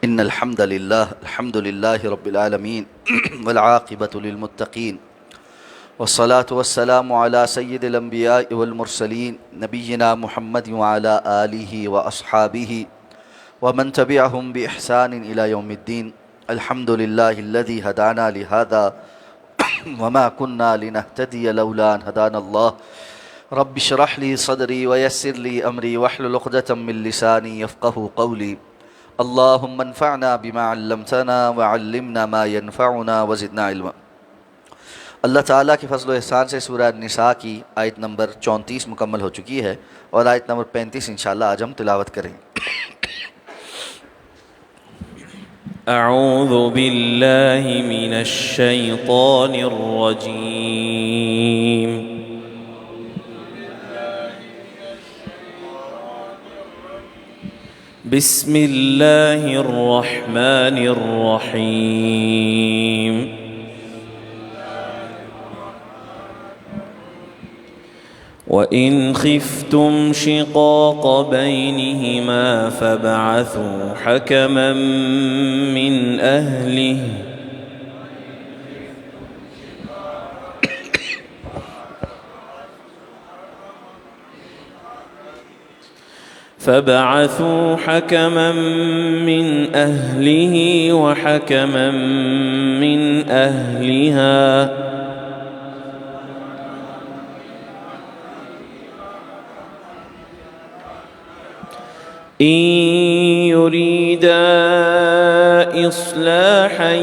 إن الحمد لله رب العالمين والعاقبة للمتقين والصلاة والسلام على سيد الأنبياء والمرسلين نبينا محمد وعلى آله وأصحابه ومن تبعهم بإحسان إلى يوم الدين. الحمد لله الذي هدانا لهذا وما كنا لنهتدي لولا أن هدانا الله. رب اشرح لي صدري ويسر لي أمري واحلل عقدة من لساني يفقهوا قولي. اللهم انفعنا بما علمتنا وعلمنا ما ينفعنا وزدنا علما. اللہ تعالیٰ کے فضل و احسان سے سورہ النساء کی آیت نمبر 34 مکمل ہو چکی ہے اور آیت نمبر 35 انشاءاللہ آج ہم تلاوت کریں. اعوذ باللہ من الشیطان الرجیم. بسم اللہ الرحمن الرحیم. وَإِنْ خِفْتُمْ شِقَاقَ بَيْنِهِمَا فَابْعَثُوا حَكَمًا مِّنْ أَهْلِهِ وَحَكَمًا مِّنْ أَهْلِهَا إن يريدا إصلاحا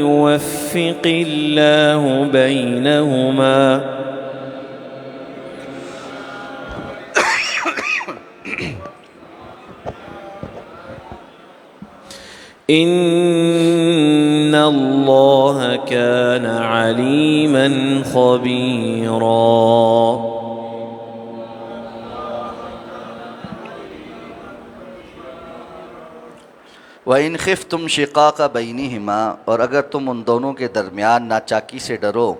يوفق الله بينهما إن الله كان عليما خبيرا. وَإِنْ خِفْتُمْ شِقَاقَ بَيْنِهِمَا، اور اگر تم ان دونوں کے درمیان ناچاکی سے ڈرو،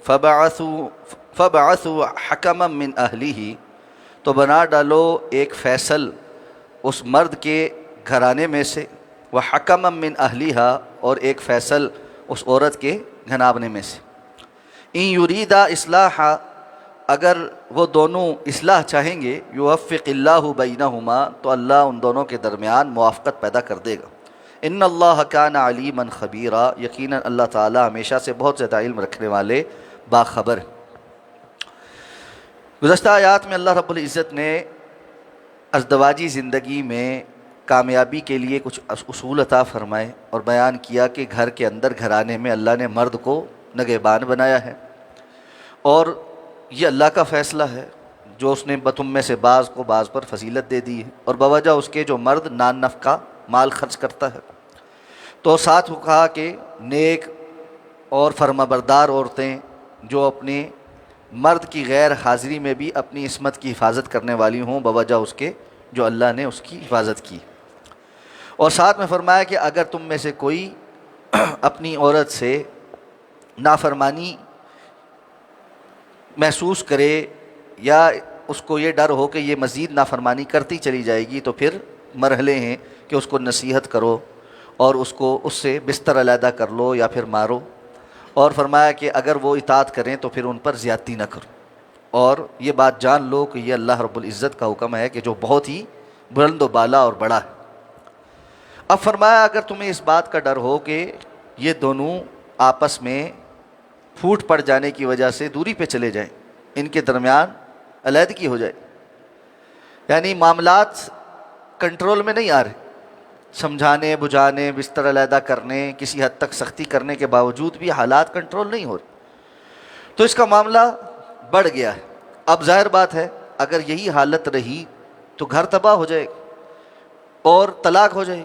فَبَعَثُوا حَكَمًا مِّنْ أَهْلِهِ، تو بنا ڈالو ایک فیصل اس مرد کے گھرانے میں سے، وَحَكَمًا مِّنْ أَهْلِهَا، اور ایک فیصل اس عورت کے گھنابنے میں سے. إِن يُرِيدَا إِصْلَاحًا، اگر وہ دونوں اصلاح چاہیں گے، یوفق اللہ بینہما، تو اللہ ان دونوں کے درمیان موافقت پیدا کر دے گا. ان اللہ کان علیما خبیرا، یقیناً اللہ تعالیٰ ہمیشہ سے بہت زیادہ علم رکھنے والے باخبر. گزشتہ آیات میں اللہ رب العزت نے ازدواجی زندگی میں کامیابی کے لیے کچھ اصول عطا فرمائے اور بیان کیا کہ گھر کے اندر گھرانے میں اللہ نے مرد کو نگہبان بنایا ہے، اور یہ اللہ کا فیصلہ ہے جو اس نے تم میں سے بعض کو بعض پر فضیلت دے دی ہے، اور بوجہ اس کے جو مرد نان نفقہ مال خرچ کرتا ہے. تو ساتھ وہ کہا کہ نیک اور فرمانبردار عورتیں جو اپنے مرد کی غیر حاضری میں بھی اپنی عصمت کی حفاظت کرنے والی ہوں بوجہ اس کے جو اللہ نے اس کی حفاظت کی. اور ساتھ میں فرمایا کہ اگر تم میں سے کوئی اپنی عورت سے نافرمانی محسوس کرے یا اس کو یہ ڈر ہو کہ یہ مزید نافرمانی کرتی چلی جائے گی، تو پھر مرحلے ہیں کہ اس کو نصیحت کرو اور اس سے بستر علیحدہ کر لو یا پھر مارو. اور فرمایا کہ اگر وہ اطاعت کریں تو پھر ان پر زیادتی نہ کرو، اور یہ بات جان لو کہ یہ اللہ رب العزت کا حکم ہے کہ جو بہت ہی بلند و بالا اور بڑا ہے. اب فرمایا اگر تمہیں اس بات کا ڈر ہو کہ یہ دونوں آپس میں پھوٹ پڑ جانے کی وجہ سے دوری پہ چلے جائیں، ان کے درمیان علیحدگی ہو جائے، یعنی معاملات کنٹرول میں نہیں آ رہے، سمجھانے بجھانے بستر علیحدہ کرنے کسی حد تک سختی کرنے کے باوجود بھی حالات کنٹرول نہیں ہو رہے، تو اس کا معاملہ بڑھ گیا ہے. اب ظاہر بات ہے اگر یہی حالت رہی تو گھر تباہ ہو جائے اور طلاق ہو جائے.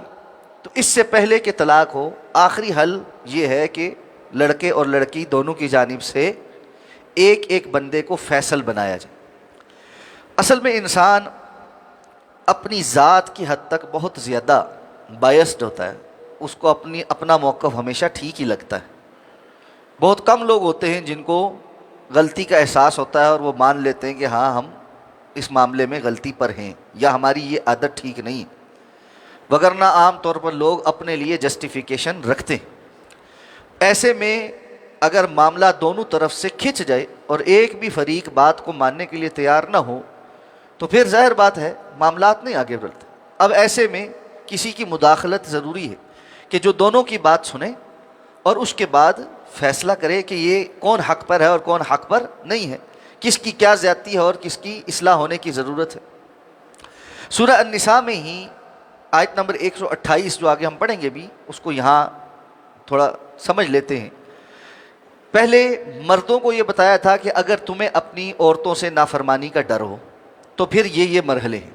تو اس سے پہلے کہ طلاق ہو، آخری حل یہ ہے کہ لڑکے اور لڑکی دونوں کی جانب سے ایک ایک بندے کو فیصل بنایا جائے. اصل میں انسان اپنی ذات کی حد تک بہت زیادہ بائسڈ ہوتا ہے، اس کو اپنا موقف ہمیشہ ٹھیک ہی لگتا ہے. بہت کم لوگ ہوتے ہیں جن کو غلطی کا احساس ہوتا ہے اور وہ مان لیتے ہیں کہ ہاں ہم اس معاملے میں غلطی پر ہیں یا ہماری یہ عادت ٹھیک نہیں. وگرنہ عام طور پر لوگ اپنے لیے جسٹیفیکیشن رکھتے ہیں۔ ایسے میں اگر معاملہ دونوں طرف سے کھنچ جائے اور ایک بھی فریق بات کو ماننے کے لیے تیار نہ ہو تو پھر ظاہر بات ہے معاملات نہیں آگے بڑھتے۔ اب ایسے میں کسی کی مداخلت ضروری ہے کہ جو دونوں کی بات سنے اور اس کے بعد فیصلہ کرے کہ یہ کون حق پر ہے اور کون حق پر نہیں ہے، کس کی کیا زیادتی ہے اور کس کی اصلاح ہونے کی ضرورت ہے۔ سورہ النساء میں ہی آیت نمبر 128 جو آگے ہم پڑھیں گے بھی، اس کو یہاں تھوڑا سمجھ لیتے ہیں۔ پہلے مردوں کو یہ بتایا تھا کہ اگر تمہیں اپنی عورتوں سے نافرمانی کا ڈر ہو تو پھر یہ مرحلے ہیں۔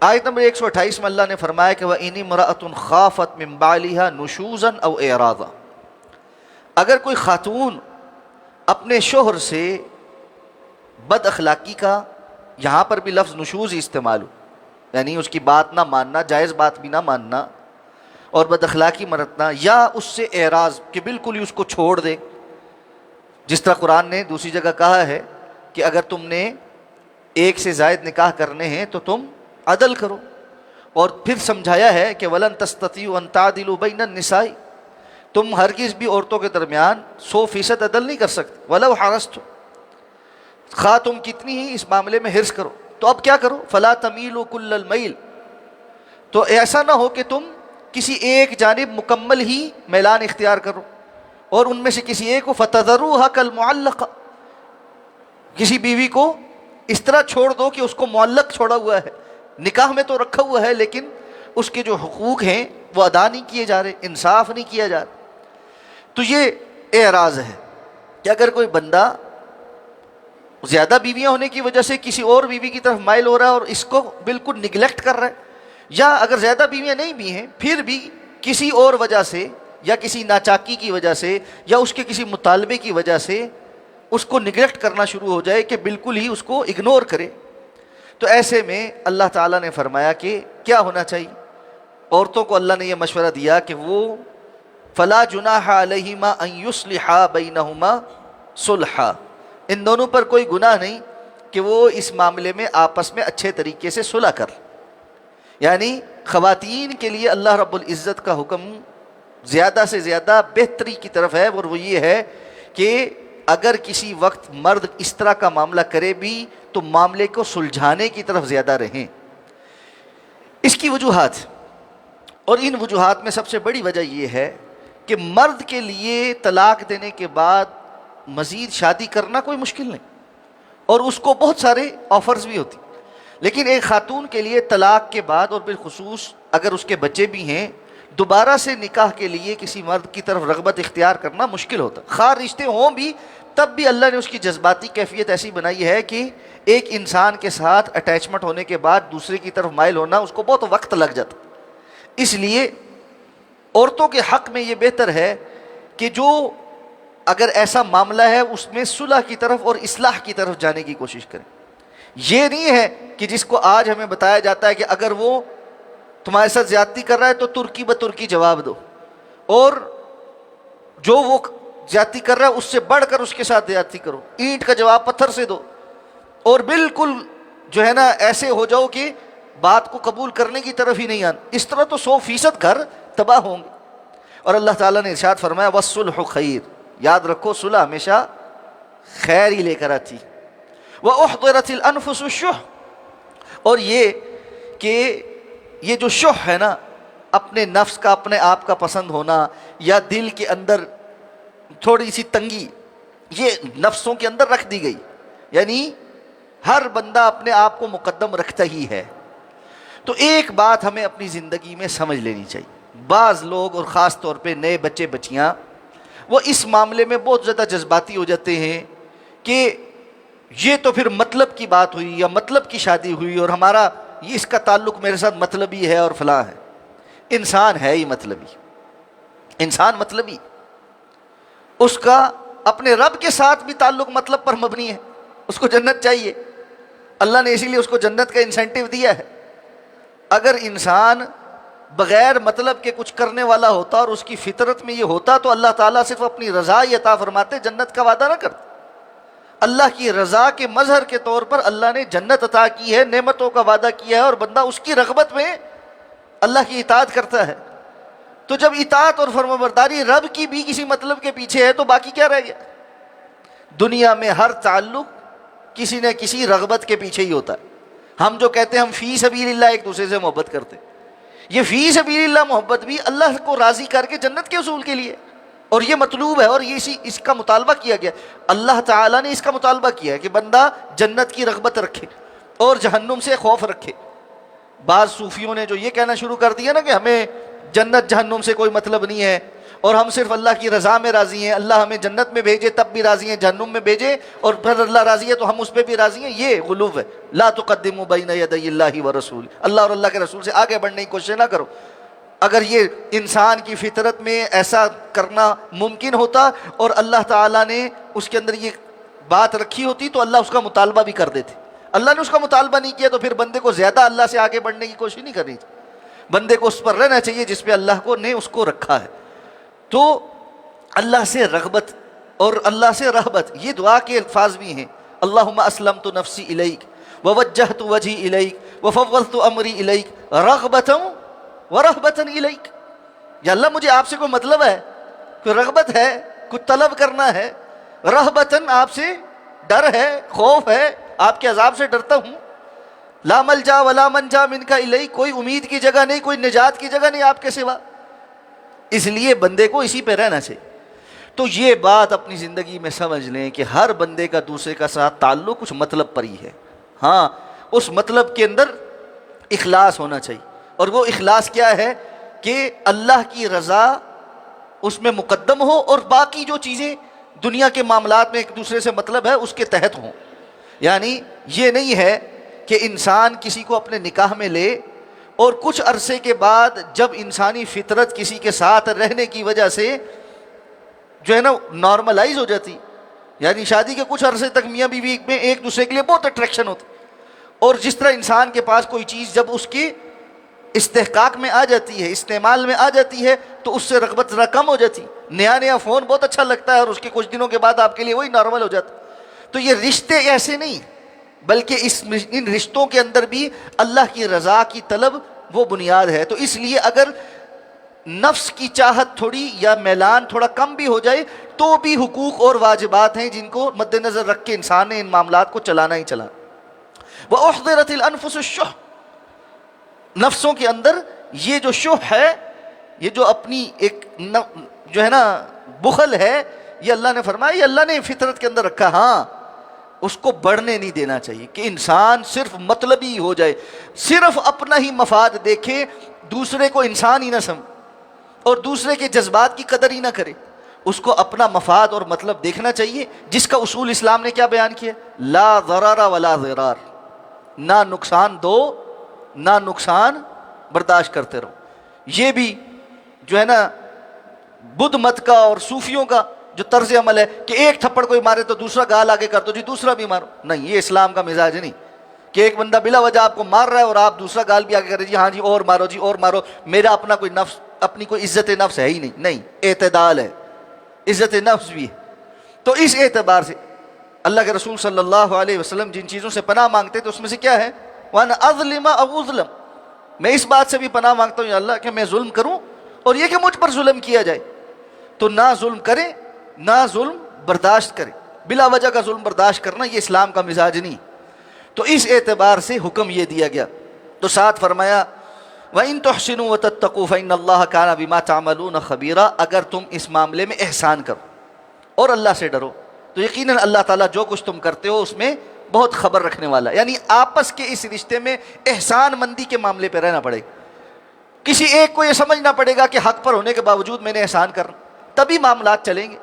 آیت نمبر 128 میں اللہ نے فرمایا کہ وَإِنِ امْرَأَةٌ خَافَتْ مِنْ بَعْلِهَا نُشُوزًا أَوْ إِعْرَاضًا، اگر کوئی خاتون اپنے شوہر سے بد اخلاقی کا، یہاں پر بھی لفظ نشوز ہی استعمال ہو، یعنی اس کی بات نہ ماننا، جائز بات بھی نہ ماننا اور بد اخلاقی برتنا، یا اس سے اعراض کہ بالکل ہی اس کو چھوڑ دے، جس طرح قرآن نے دوسری جگہ کہا ہے کہ اگر تم نے ایک سے زائد نکاح کرنے ہیں تو تم عدل کرو، اور پھر سمجھایا ہے کہ وَلَن تَسْتَطِيعُوا أَن تَعْدِلُوا بَيْنَ النِّسَاءِ، تم ہرگز بھی عورتوں کے درمیان 100% عدل نہیں کر سکتے، وَلَوْ حَرَصْتُمْ، خواہ تم کتنی ہی اس معاملے میں حرص کرو۔ تو اب کیا کرو؟ فَلَا تَمِيلُوا كُلَّ الْمَيْلِ، تو ایسا نہ ہو کہ تم کسی ایک جانب مکمل ہی میلان اختیار کرو اور ان میں سے کسی ایک کو فَتَذَرُوهَا كَالْمُعَلَّقَةِ، کسی بیوی کو اس طرح چھوڑ دو کہ اس کو معلق چھوڑا ہوا ہے، نکاح میں تو رکھا ہوا ہے لیکن اس کے جو حقوق ہیں وہ ادا نہیں کیے جا رہے، انصاف نہیں کیا جا رہا۔ تو یہ اعراض ہے کہ اگر کوئی بندہ زیادہ بیویاں ہونے کی وجہ سے کسی اور بیوی کی طرف مائل ہو رہا ہے اور اس کو بالکل نگلیکٹ کر رہا ہے، یا اگر زیادہ بیویاں نہیں بھی ہیں پھر بھی کسی اور وجہ سے یا کسی ناچاکی کی وجہ سے یا اس کے کسی مطالبے کی وجہ سے اس کو نگلیکٹ کرنا شروع ہو جائے کہ بالکل ہی اس کو اگنور کرے، تو ایسے میں اللہ تعالیٰ نے فرمایا کہ کیا ہونا چاہیے؟ عورتوں کو اللہ نے یہ مشورہ دیا کہ وہ فَلَا جُنَاحَ عَلَيْهِمَا أَن يُصْلِحَا بَيْنَهُمَا صُلْحًا، ان دونوں پر کوئی گناہ نہیں کہ وہ اس معاملے میں آپس میں اچھے طریقے سے صلح کر، یعنی خواتین کے لیے اللہ رب العزت کا حکم زیادہ سے زیادہ بہتری کی طرف ہے، اور وہ یہ ہے کہ اگر کسی وقت مرد اس طرح کا معاملہ کرے بھی تو معاملے کو سلجھانے کی طرف زیادہ رہیں۔ اس کی وجوہات، اور ان وجوہات میں سب سے بڑی وجہ یہ ہے کہ مرد کے لیے طلاق دینے کے بعد مزید شادی کرنا کوئی مشکل نہیں، اور اس کو بہت سارے آفرز بھی ہوتی، لیکن ایک خاتون کے لیے طلاق کے بعد اور بالخصوص اگر اس کے بچے بھی ہیں دوبارہ سے نکاح کے لیے کسی مرد کی طرف رغبت اختیار کرنا مشکل ہوتا، خواہ رشتے ہوں بھی تب بھی اللہ نے اس کی جذباتی کیفیت ایسی بنائی ہے کہ ایک انسان کے ساتھ اٹیچمنٹ ہونے کے بعد دوسرے کی طرف مائل ہونا اس کو بہت وقت لگ جاتا۔ اس لیے عورتوں کے حق میں یہ بہتر ہے کہ جو اگر ایسا معاملہ ہے اس میں صلح کی طرف اور اصلاح کی طرف جانے کی کوشش کریں۔ یہ نہیں ہے کہ جس کو آج ہمیں بتایا جاتا ہے کہ اگر وہ تمہارے ساتھ زیادتی کر رہا ہے تو ترکی بترکی جواب دو، اور جو وہ زیادتی کر رہا ہے اس سے بڑھ کر اس کے ساتھ زیادتی کرو، اینٹ کا جواب پتھر سے دو، اور بالکل جو ہے نا ایسے ہو جاؤ کہ بات کو قبول کرنے کی طرف ہی نہیں آنا۔ اس طرح تو 100% گھر تباہ ہوں گے۔ اور اللہ تعالیٰ نے ارشاد فرمایا وَالصُّلْحُ خَيْرٌ، یاد رکھو صلح ہمیشہ خیر ہی لے کر آتی۔ وَأُحْضِرَتِ الْأَنفُسُ الشُّحَّ، اور یہ کہ یہ جو شح ہے نا، اپنے نفس کا اپنے آپ کا پسند ہونا یا دل کے اندر تھوڑی سی تنگی، یہ نفسوں کے اندر رکھ دی گئی، یعنی ہر بندہ اپنے آپ کو مقدم رکھتا ہی ہے۔ تو ایک بات ہمیں اپنی زندگی میں سمجھ لینی چاہیے، بعض لوگ اور خاص طور پہ نئے بچے بچیاں وہ اس معاملے میں بہت زیادہ جذباتی ہو جاتے ہیں کہ یہ تو پھر مطلب کی بات ہوئی یا مطلب کی شادی ہوئی اور ہمارا یہ اس کا تعلق میرے ساتھ مطلبی ہے اور فلاں ہے۔ انسان ہے ہی مطلبی، انسان مطلبی، اس کا اپنے رب کے ساتھ بھی تعلق مطلب پر مبنی ہے، اس کو جنت چاہیے، اللہ نے اسی لیے اس کو جنت کا انسینٹیو دیا ہے۔ اگر انسان بغیر مطلب کے کچھ کرنے والا ہوتا اور اس کی فطرت میں یہ ہوتا تو اللہ تعالیٰ صرف اپنی رضا ہی عطا فرماتے، جنت کا وعدہ نہ کرتے۔ اللہ کی رضا کے مظہر کے طور پر اللہ نے جنت عطا کی ہے، نعمتوں کا وعدہ کیا ہے، اور بندہ اس کی رغبت میں اللہ کی اطاعت کرتا ہے. تو جب اطاعت اور فرمانبرداری رب کی بھی کسی مطلب کے پیچھے ہے تو باقی کیا رہ گیا؟ دنیا میں ہر تعلق کسی نہ کسی رغبت کے پیچھے ہی ہوتا ہے. ہم جو کہتے ہیں ہم فی سبیل اللہ ایک دوسرے سے محبت کرتے ہیں، یہ فی سبیل اللہ محبت بھی اللہ کو راضی کر کے جنت کے حصول کے لیے، اور یہ مطلوب ہے، اور یہ اس کا مطالبہ کیا گیا. اللہ تعالیٰ نے اس کا مطالبہ کیا ہے کہ بندہ جنت کی رغبت رکھے اور جہنم سے خوف رکھے. بعض صوفیوں نے جو یہ کہنا شروع کر دیا نا کہ ہمیں جنت جہنم سے کوئی مطلب نہیں ہے اور ہم صرف اللہ کی رضا میں راضی ہیں، اللہ ہمیں جنت میں بھیجے تب بھی راضی ہیں، جہنم میں بھیجے اور پھر اللہ راضی ہے تو ہم اس پہ بھی راضی ہیں، یہ غلو ہے. لا تقدموا بین یدی اللہ ورسول، اللہ اور اللہ کے رسول سے آگے بڑھنے کی کوشش نہ کرو. اگر یہ انسان کی فطرت میں ایسا کرنا ممکن ہوتا اور اللہ تعالیٰ نے اس کے اندر یہ بات رکھی ہوتی تو اللہ اس کا مطالبہ بھی کر دیتے. اللہ نے اس کا مطالبہ نہیں کیا تو پھر بندے کو زیادہ اللہ سے آگے بڑھنے کی کوشش نہیں کرنی تھی. بندے کو اس پر رہنا چاہیے جس پہ اللہ کو نے اس کو رکھا ہے. تو اللہ سے رغبت اور اللہ سے رہبت، یہ دعا کے الفاظ بھی ہیں. اللہم اسلمت نفسی الیک ووجہت وجہی الیک وفوضت امری الیک رغبتا ورہبتا الیک. یا اللہ مجھے آپ سے کوئی مطلب ہے، کوئی رغبت ہے، کوئی طلب کرنا ہے، رہبتا آپ سے ڈر ہے، خوف ہے، آپ کے عذاب سے ڈرتا ہوں. لا ملجا ولا منجا منک الیک، کوئی امید کی جگہ نہیں، کوئی نجات کی جگہ نہیں آپ کے سوا. اس لیے بندے کو اسی پہ رہنا چاہیے. تو یہ بات اپنی زندگی میں سمجھ لیں کہ ہر بندے کا دوسرے کا ساتھ تعلق کچھ مطلب پر ہی ہے. ہاں اس مطلب کے اندر اخلاص ہونا چاہیے، اور وہ اخلاص کیا ہے کہ اللہ کی رضا اس میں مقدم ہو اور باقی جو چیزیں دنیا کے معاملات میں ایک دوسرے سے مطلب ہے اس کے تحت ہوں. یعنی یہ نہیں ہے کہ انسان کسی کو اپنے نکاح میں لے اور کچھ عرصے کے بعد جب انسانی فطرت کسی کے ساتھ رہنے کی وجہ سے جو ہے نا نارملائز ہو جاتی، یعنی شادی کے کچھ عرصے تک میاں بیوی میں ایک دوسرے کے لیے بہت اٹریکشن ہوتی، اور جس طرح انسان کے پاس کوئی چیز جب اس کے استحقاق میں آ جاتی ہے، استعمال میں آ جاتی ہے تو اس سے رغبت ذرا کم ہو جاتی. نیا فون بہت اچھا لگتا ہے اور اس کے کچھ دنوں کے بعد آپ کے لیے وہی نارمل ہو جاتا. تو یہ رشتے ایسے نہیں، بلکہ ان رشتوں کے اندر بھی اللہ کی رضا کی طلب وہ بنیاد ہے. تو اس لیے اگر نفس کی چاہت تھوڑی یا میلان تھوڑا کم بھی ہو جائے تو بھی حقوق اور واجبات ہیں جن کو مد نظر رکھ کے انسان نے ان معاملات کو چلانا ہی چلانا. وَأُحْضِرَتِ الْأَنفُسُ الشُّحَّ، نفسوں کے اندر یہ جو شح ہے، یہ جو اپنی ایک جو ہے نا بخل ہے، یہ اللہ نے فرمایا یہ اللہ نے فطرت کے اندر رکھا. ہاں اس کو بڑھنے نہیں دینا چاہیے کہ انسان صرف مطلبی ہو جائے، صرف اپنا ہی مفاد دیکھے، دوسرے کو انسان ہی نہ سمجھے اور دوسرے کے جذبات کی قدر ہی نہ کرے. اس کو اپنا مفاد اور مطلب دیکھنا چاہیے، جس کا اصول اسلام نے کیا بیان کیا؟ لا ضرر ولا ضرار، نہ نقصان دو نہ نقصان برداشت کرتے رہو. یہ بھی جو ہے نا بدھ مت کا اور صوفیوں کا جو طرز عمل ہے کہ ایک تھپڑ کوئی مارے تو دوسرا گال آگے کر دو جی دوسرا بھی مارو. نہیں، یہ اسلام کا مزاج نہیں کہ ایک بندہ بلا وجہ آپ کو مار رہا ہے اور آپ دوسرا گال بھی آگے کریں جی ہاں جی اور مارو جی اور مارو. میرا اپنا کوئی نفس، اپنی کوئی عزت نفس ہے ہی نہیں. نہیں، اعتدال ہے، عزت نفس بھی ہے. تو اس اعتبار سے اللہ کے رسول صلی اللہ علیہ وسلم جن چیزوں سے پناہ مانگتے تو اس میں سے کیا ہے؟ وَأَنَا أَظْلِمَ أَوْ أُظْلَمَ، میں اس بات سے بھی پناہ مانگتا ہوں یا اللہ کہ میں ظلم کروں اور یہ کہ مجھ پر ظلم کیا جائے. تو نہ ظلم کرے نہ ظلم برداشت کرے، بلا وجہ کا ظلم برداشت کرنا یہ اسلام کا مزاج نہیں. تو اس اعتبار سے حکم یہ دیا گیا. تو ساتھ فرمایا وَإِن تُحْسِنُوا وَتَتَّقُوا فَإِنَّ اللَّهَ كَانَ بِمَا تَعْمَلُونَ خَبِيرًا، اگر تم اس معاملے میں احسان کرو اور اللہ سے ڈرو تو یقیناً اللہ تعالیٰ جو کچھ تم کرتے ہو اس میں بہت خبر رکھنے والا ہے. یعنی آپس کے اس رشتے میں احسان مندی کے معاملے پہ رہنا پڑے گا. کسی ایک کو یہ سمجھنا پڑے گا کہ حق پر ہونے کے باوجود میں نے احسان کرنا، تبھی معاملات چلیں گے.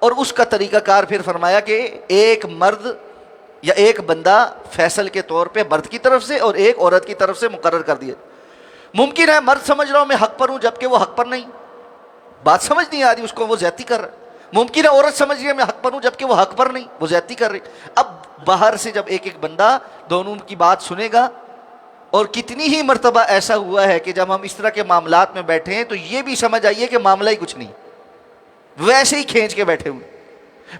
اور اس کا طریقہ کار پھر فرمایا کہ ایک مرد یا ایک بندہ فیصل کے طور پہ مرد کی طرف سے اور ایک عورت کی طرف سے مقرر کر دیا. ممکن ہے مرد سمجھ رہا ہوں میں حق پر ہوں جبکہ وہ حق پر نہیں، بات سمجھ نہیں آ رہی اس کو، وہ زیادتی کر رہا ہے. ممکن ہے عورت سمجھ رہی ہے میں حق پر ہوں جبکہ وہ حق پر نہیں، وہ زیادتی کر رہی. اب باہر سے جب ایک ایک بندہ دونوں کی بات سنے گا، اور کتنی ہی مرتبہ ایسا ہوا ہے کہ جب ہم اس طرح کے معاملات میں بیٹھے ہیں تو یہ بھی سمجھ آئیے کہ معاملہ ہی کچھ نہیں، ویسے ہی کھینچ کے بیٹھے ہوئے.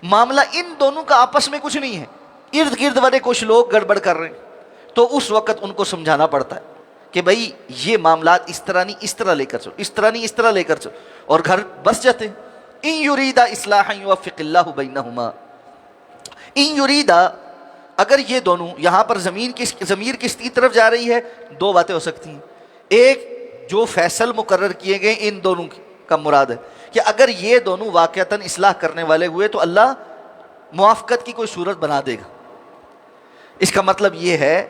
معاملہ ان دونوں کا آپس میں کچھ نہیں ہے، ارد گرد والے کچھ لوگ گڑبڑ کر رہے ہیں. تو اس وقت ان کو سمجھانا پڑتا ہے کہ بھائی یہ معاملات اس طرح نہیں اس طرح لے کر چلو، اس طرح نہیں اس طرح لے کر چلو، اور گھر بس جاتے ہیں۔ ان یریدا اصلاحا یوفق اللہ بینہما، ان یریدا، اگر یہ دونوں، یہاں پر ضمیر کس کی طرف جا رہی ہے؟ دو باتیں ہو سکتی ہیں، ایک جو فیصل مقرر کیے گئے ان دونوں کا مراد ہے کہ اگر یہ دونوں واقعتاً اصلاح کرنے والے ہوئے تو اللہ موافقت کی کوئی صورت بنا دے گا۔ اس کا مطلب یہ ہے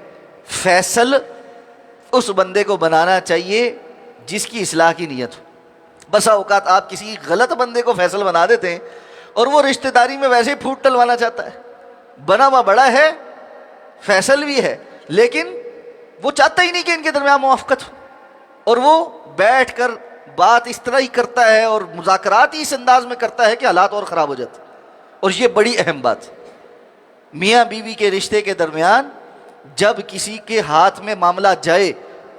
فیصل اس بندے کو بنانا چاہیے جس کی اصلاح کی نیت ہو۔ بسا اوقات آپ کسی غلط بندے کو فیصل بنا دیتے ہیں اور وہ رشتہ داری میں ویسے ہی پھوٹ ڈلوانا چاہتا ہے، بنا ہوا بڑا ہے، فیصل بھی ہے، لیکن وہ چاہتا ہی نہیں کہ ان کے درمیان موافقت ہو، اور وہ بیٹھ کر بات اس طرح ہی کرتا ہے اور مذاکرات ہی اس انداز میں کرتا ہے کہ حالات اور خراب ہو جاتے ہیں۔ اور یہ بڑی اہم بات ہے، میاں بیوی کے رشتے کے درمیان جب کسی کے ہاتھ میں معاملہ جائے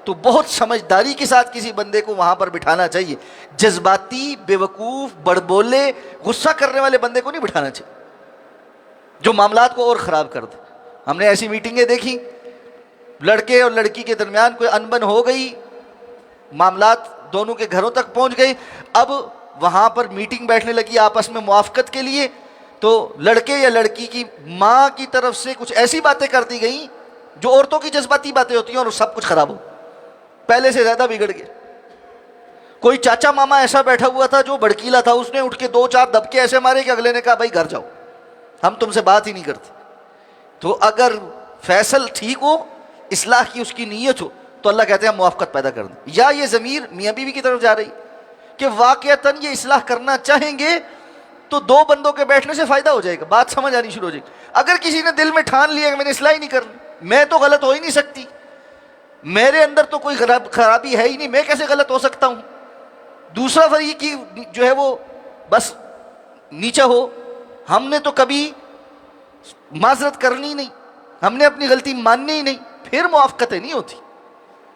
تو بہت سمجھداری کے ساتھ کسی بندے کو وہاں پر بٹھانا چاہیے، جذباتی، بے وقوف، بڑبولے، غصہ کرنے والے بندے کو نہیں بٹھانا چاہیے جو معاملات کو اور خراب کر دے۔ ہم نے ایسی میٹنگیں دیکھی، لڑکے اور لڑکی کے درمیان کوئی انبن ہو گئی، معاملات دونوں کے گھروں تک پہنچ گئے، اب وہاں پر میٹنگ بیٹھنے لگی آپس میں موافقت کے لیے، تو لڑکے یا لڑکی کی ماں کی طرف سے کچھ ایسی باتیں کر دی گئیں جو عورتوں کی جذباتی باتیں ہوتی ہیں، اور سب کچھ خراب ہو، پہلے سے زیادہ بگڑ گیا۔ کوئی چاچا ماما ایسا بیٹھا ہوا تھا جو بڑکیلا تھا، اس نے اٹھ کے 2-4 دبکے ایسے مارے کہ اگلے نے کہا بھائی گھر جاؤ، ہم تم سے بات ہی نہیں کرتے۔ تو اگر فیصل ٹھیک ہو، اصلاح کی اس کی نیت ہو، تو اللہ کہتے ہیں موافقت پیدا کر دیں۔ یا یہ ضمیر میاں بیوی کی طرف جا رہی کہ واقعتاً یہ اصلاح کرنا چاہیں گے تو دو بندوں کے بیٹھنے سے فائدہ ہو جائے گا، بات سمجھ آنی شروع ہو جائے گی۔ اگر کسی نے دل میں ٹھان لیا کہ میں نے اصلاح ہی نہیں کرنی، میں تو غلط ہو ہی نہیں سکتی، میرے اندر تو کوئی خرابی ہے ہی نہیں، میں کیسے غلط ہو سکتا ہوں، دوسرا فریق کی جو ہے وہ بس نیچا ہو، ہم نے تو کبھی معذرت کرنی نہیں، ہم نے اپنی غلطی ماننی ہی نہیں، پھر موافقتیں نہیں ہوتی۔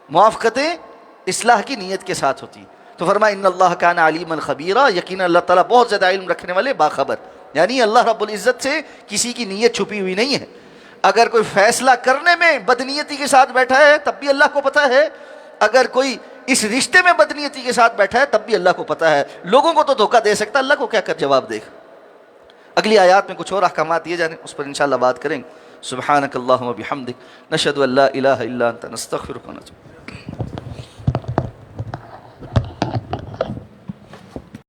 موافقتیں اصلاح کی نیت کے ساتھ ہوتی ہیں۔ تو فرمایا ان اللہ کان علیما خبیرا، یقینا اللہ تعالیٰ بہت زیادہ علم رکھنے والے، باخبر، یعنی اللہ رب العزت سے کسی کی نیت چھپی ہوئی نہیں ہے۔ اگر کوئی فیصلہ کرنے میں بدنیتی کے ساتھ بیٹھا ہے تب بھی اللہ کو پتہ ہے، اگر کوئی اس رشتے میں بدنیتی کے ساتھ بیٹھا ہے تب بھی اللہ کو پتہ ہے۔ لوگوں کو تو دھوکہ دے سکتا، اللہ کو کیا کر جواب دے گا۔ اگلی آیات میں کچھ اور احکامات دیے جانے، اس پر انشاءاللہ بات کریں گے۔ سبحانک اللہم و بحمدک، نشہد ان لا الہ الا انت، نستغفرک و نتوب۔